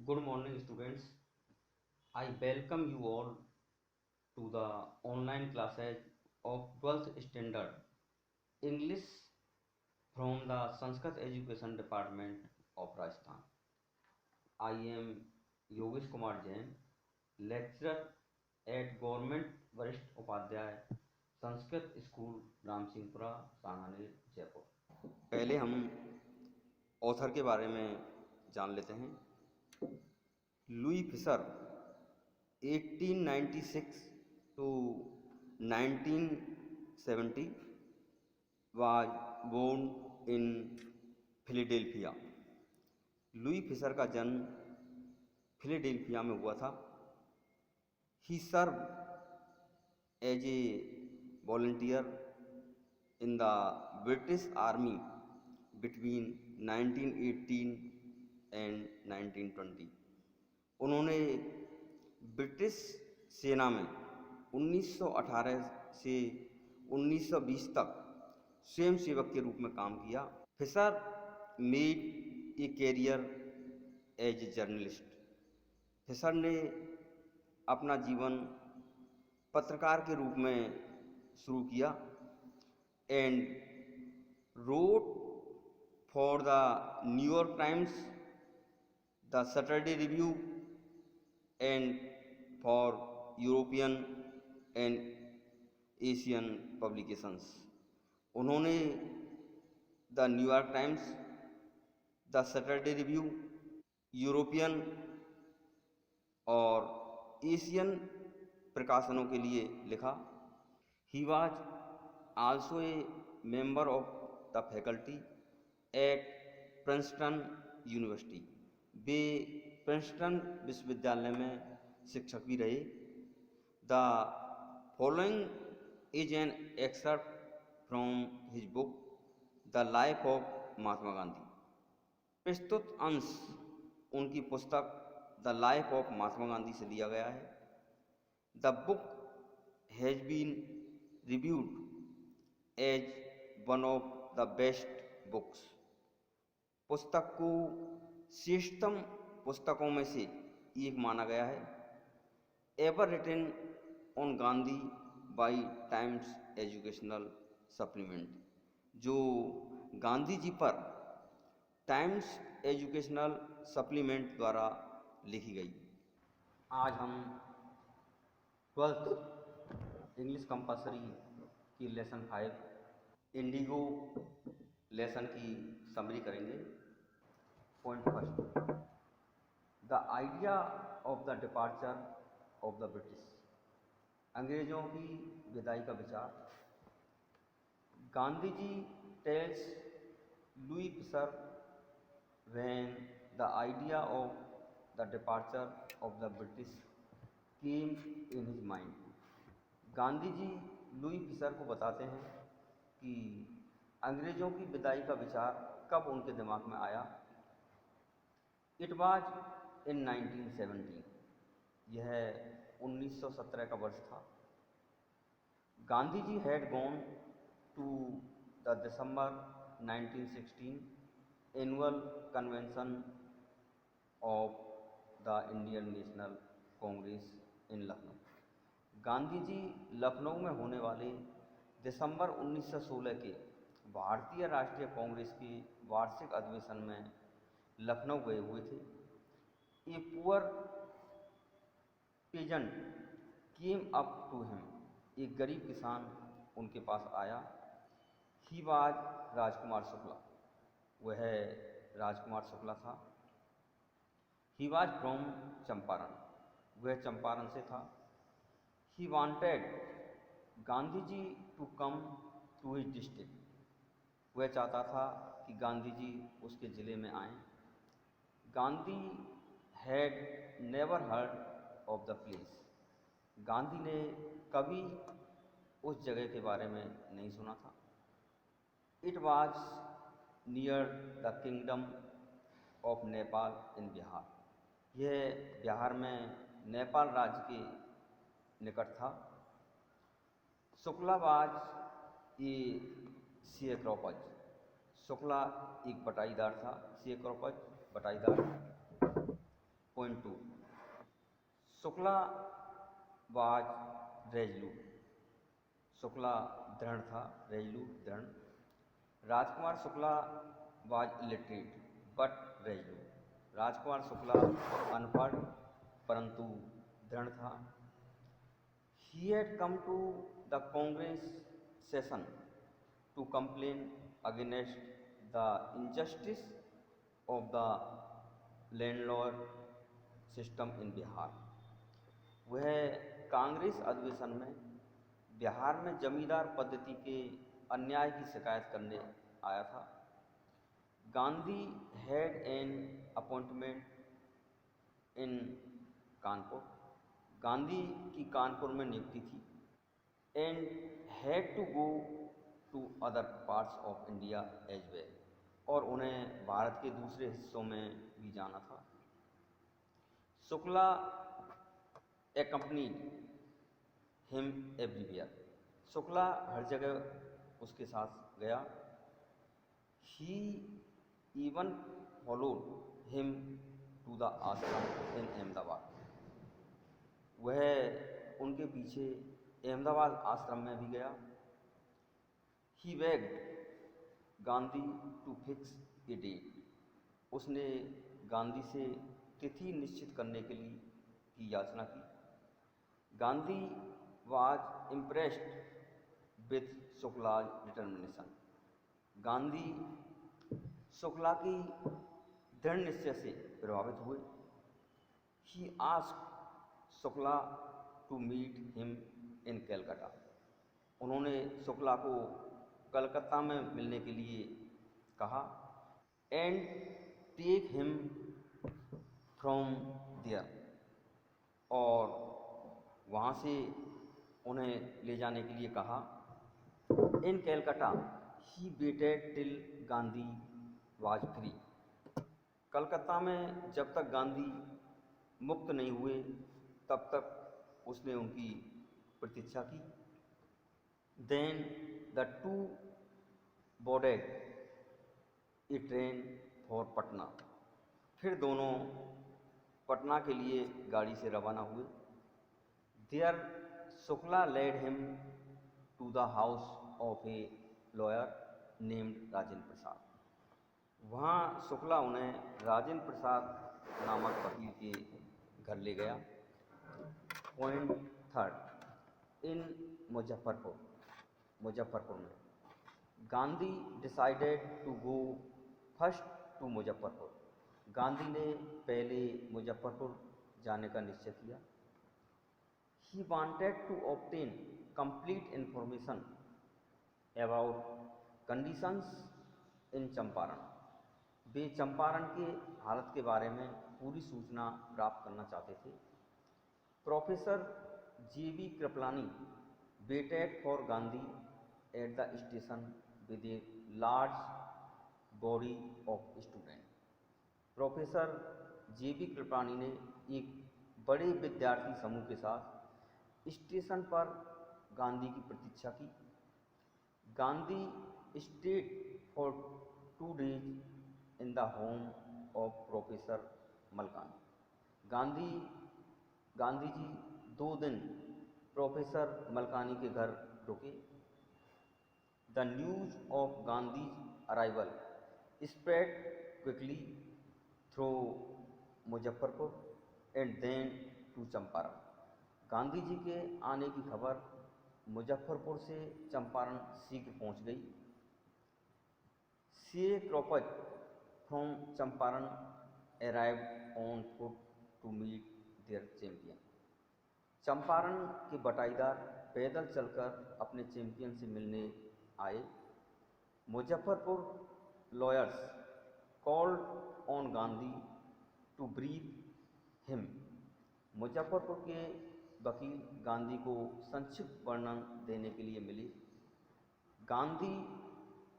Good morning, students. I welcome you all to the online classes of 12th standard English from the Sanskrit Education Department of Rajasthan. I am Yogesh Kumar Jain, lecturer at Government Varisht Upadhyay Sanskrit school Ram Singhpura Sanganer Jaipur. पहले हम author के बारे में जान लेते हैं। Louis Fischer 1896 to 1970 was born in Philadelphia. Louis Fischer का जन्म फिलाडेल्फिया में हुआ था। He served as a volunteer in the British army between 1918 and 1920। उन्होंने ब्रिटिश सेना में 1918 से 1920 तक स्वयं सेवक के रूप में काम किया। Fisher made a career as a journalist. Fisher ने अपना जीवन पत्रकार के रूप में शुरू किया and wrote for the New York times, the Saturday review and for European and Asian publications. उन्होंने the New York times, the Saturday review, European और एशियन प्रकाशनों के लिए लिखा। He was also a member of the faculty at Princeton university. Way Princeton विश्वविद्यालय में शिक्षक भी रहे। The following is an excerpt from his book the life of Mahatma Gandhi. प्रस्तुत अंश उनकी पुस्तक the life of Mahatma Gandhi से लिया गया है। The book has been reviewed as one of the best books. पुस्तक को श्रेष्ठतम पुस्तकों में से एक माना गया है। Ever written on Gandhi by Times Educational Supplement, जो गांधी जी पर टाइम्स एजुकेशनल सप्लीमेंट द्वारा लिखी गई। आज हम 12th इंग्लिश कंपल्सरी की लेसन 5 इंडिगो लेसन की समरी करेंगे। Point first, the idea of the departure of the British. अंग्रेजों की विदाई का विचार। Gandhi ji tells Louis Fischer when the idea of the departure of the British came in his mind। Gandhi ji Louis Fischer को बताते हैं कि अंग्रेजों की विदाई का विचार कब उनके दिमाग में आया। It was in 1917। यह 1917 का वर्ष था। Gandhi ji had gone to the December 1916 annual convention of the Indian National Congress in Lucknow. Gandhi ji Lucknow में होने वाले दिसंबर 1916 के भारतीय राष्ट्रीय कांग्रेस के वार्षिक अधिवेशन में लखनऊ गए हुए थे। A poor peasant came up to him. एक गरीब किसान उनके पास आया। He was Rajkumar Shukla. वह राजकुमार शुक्ला था। He was from Champaran. वह चंपारण से था। He wanted Gandhi ji to come to his district. वह चाहता था कि गांधी जी उसके ज़िले में आएं। Gandhi had never heard of the place. Gandhi ने कभी उस जगह के बारे में नहीं सुना था। It was near the kingdom of Nepal in Bihar. यह बिहार में नेपाल राज्य के निकट था। Shukla was a sharecroppers. Shukla एक बटाईदार था। शेयरक्रॉपर्स बटाईदार। शुक्ला वाज रेजलूट, शुक्ला दृढ़ था, रेजलूट दृढ़। Rajkumar Shukla was illiterate but रेजलूट, Rajkumar Shukla अनपढ़ परंतु दृढ़ था। He had come to the Congress session to complain against the injustice of the landlord system in Bihar. वह कांग्रेस अधिवेशन में बिहार में जमींदार पद्धति के अन्याय की शिकायत करने आया था। Gandhi had an appointment in Kanpur, Gandhi की कानपुर में नियुक्ति थी। And had to go to other parts of India as well, और उन्हें भारत के दूसरे हिस्सों में भी जाना था। Shukla accompanied him everywhere, Shukla हर जगह उसके साथ गया। He even followed him to the ashram in Ahmedabad, वह उनके पीछे अहमदाबाद आश्रम में भी गया। He begged Gandhi to fix a date, उसने गांधी से तिथि निश्चित करने के लिए की याचना की। Gandhi was impressed with Shukla's determination, Gandhi Shukla की दृढ़ निश्चय से प्रभावित हुए। He asked Shukla to meet him in Calcutta, उन्होंने शुक्ला को कलकत्ता में मिलने के लिए कहा। And take him from there, और वहाँ से उन्हें ले जाने के लिए कहा। In Calcutta he waited till Gandhi was free, Calcutta में जब तक गांधी मुक्त नहीं हुए तब तक उसने उनकी प्रतीक्षा की। Then the two boarded a train for Patna, फिर दोनों पटना के लिए गाड़ी से रवाना हुए। There Shukla led him to the house of a lawyer named Rajendra Prasad, वहाँ शुक्ला उन्हें राजेंद्र प्रसाद नामक वकील के घर ले गया। Point third, in Muzaffarpur, Muzaffarpur में Gandhi decided to go first to Muzaffarpur, Gandhi ने पहले मुजफ्फरपुर जाने का निश्चय किया। He wanted to obtain complete information about conditions in Champaran, वे चंपारण के हालत के बारे में पूरी सूचना प्राप्त करना चाहते थे। Professor J.V. Kripalani waited for Gandhi at the station with a large body of student, professor J.V. Kripalani ने एक बड़े विद्यार्थी समूह के साथ स्टेशन पर गांधी की प्रतीक्षा की। Gandhi stayed for 2 days in the home of professor Malkani, Gandhi ji 2 दिन प्रोफेसर मलकानी के घर रुके। The news of Gandhi arrival spread quickly through Muzaffarpur and then to Champaran, Gandhi ji के आने की खबर मुजफ्फरपुर से चंपारण शीघ्र पहुंच गई। C.A. Cropper from Champaran arrived on foot to meet their champion, Champaran के बटाईदार पैदल चलकर अपने चैंपियन से मिलने आए। Muzaffarpur lawyers called on Gandhi to brief him, Muzaffarpur के वकील गांधी को संक्षिप्त वर्णन देने के लिए मिले। Gandhi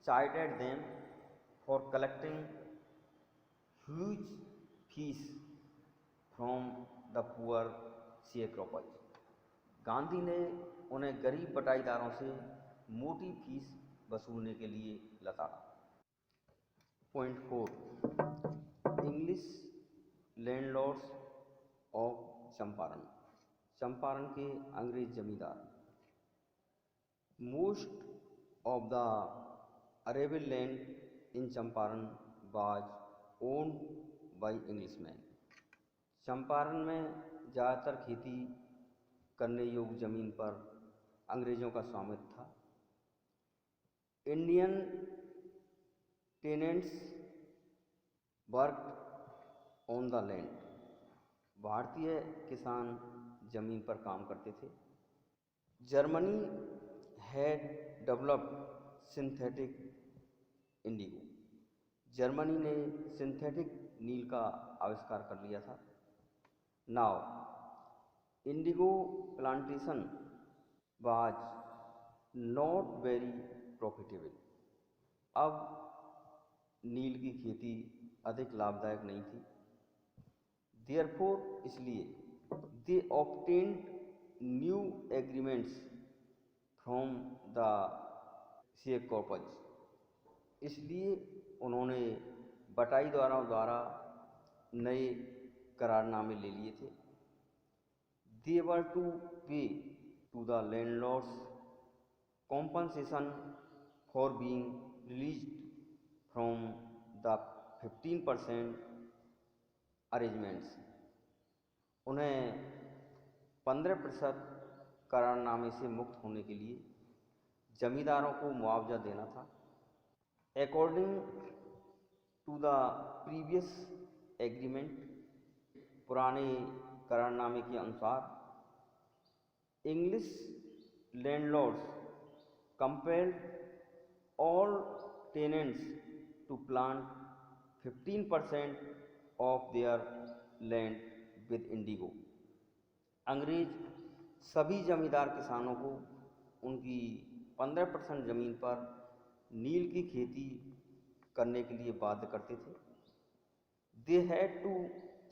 chided them for collecting huge fees from the poor C.A. Cropper, Gandhi ने उन्हें गरीब बटाईदारों से मोटी फीस वसूलने के लिए लताड़ा। Point 4, English landlords of Champaran, Champaran के अंग्रेज जमींदार। Most of the arable land in Champaran was owned by Englishman. Champaran में ज़्यादातर खेती करने योग्य जमीन पर अंग्रेजों का स्वामित्व था। Indian tenants work on the land. भारतीय किसान जमीन पर काम करते थे। Germany had developed synthetic Indigo. Germany ने सिंथेटिक नील का आविष्कार कर लिया था। Now Indigo plantation was not very profitable. अब नील की खेती अधिक लाभदायक नहीं थी। देयरफॉर इसलिए they obtained new agreements from the shareholders. इसलिए उन्होंने बटाईदारों द्वारा नए करारनामे ले लिए थे। They were to pay to the landlords compensation for being released from the 15% arrangements। उन्हें 15% करारनामे से मुक्त होने के लिए जमींदारों को मुआवजा देना था। According to the previous agreement, पुराने करारनामे के अनुसार English landlords compelled all tenants to plant 15% of their land with indigo। अंग्रेज सभी जमींदार किसानों को उनकी 15% जमीन पर नील की खेती करने के लिए बाध्य करते थे। They had to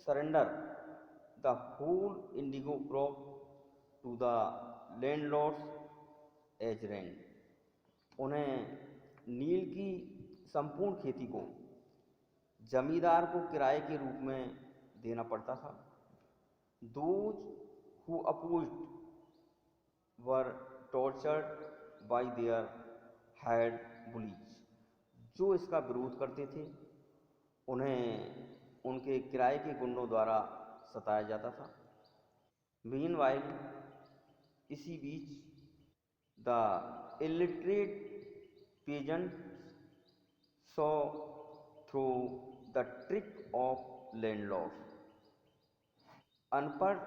surrender the whole indigo crop to the landlords as rent। उन्हें नील की संपूर्ण खेती को जमींदार को किराए के रूप में देना पड़ता था। Those who opposed were tortured by their hired bullies। जो इसका विरोध करते थे उन्हें उनके किराए के गुंडों द्वारा सताया जाता था। Meanwhile, इसी बीच the illiterate peasants saw through the trick of landlords। अनपढ़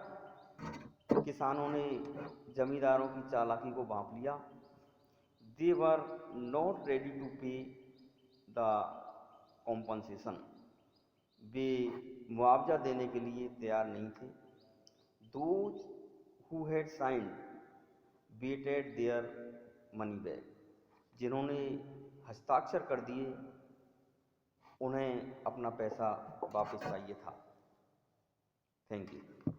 किसानों ने जमींदारों की चालाकी को भांप लिया। They were not ready to pay the compensation। वे मुआवजा देने के लिए तैयार नहीं थे। Those who had signed waited their money back। जिन्होंने हस्ताक्षर कर दिए उन्हें अपना पैसा वापस चाहिए था। Thank you.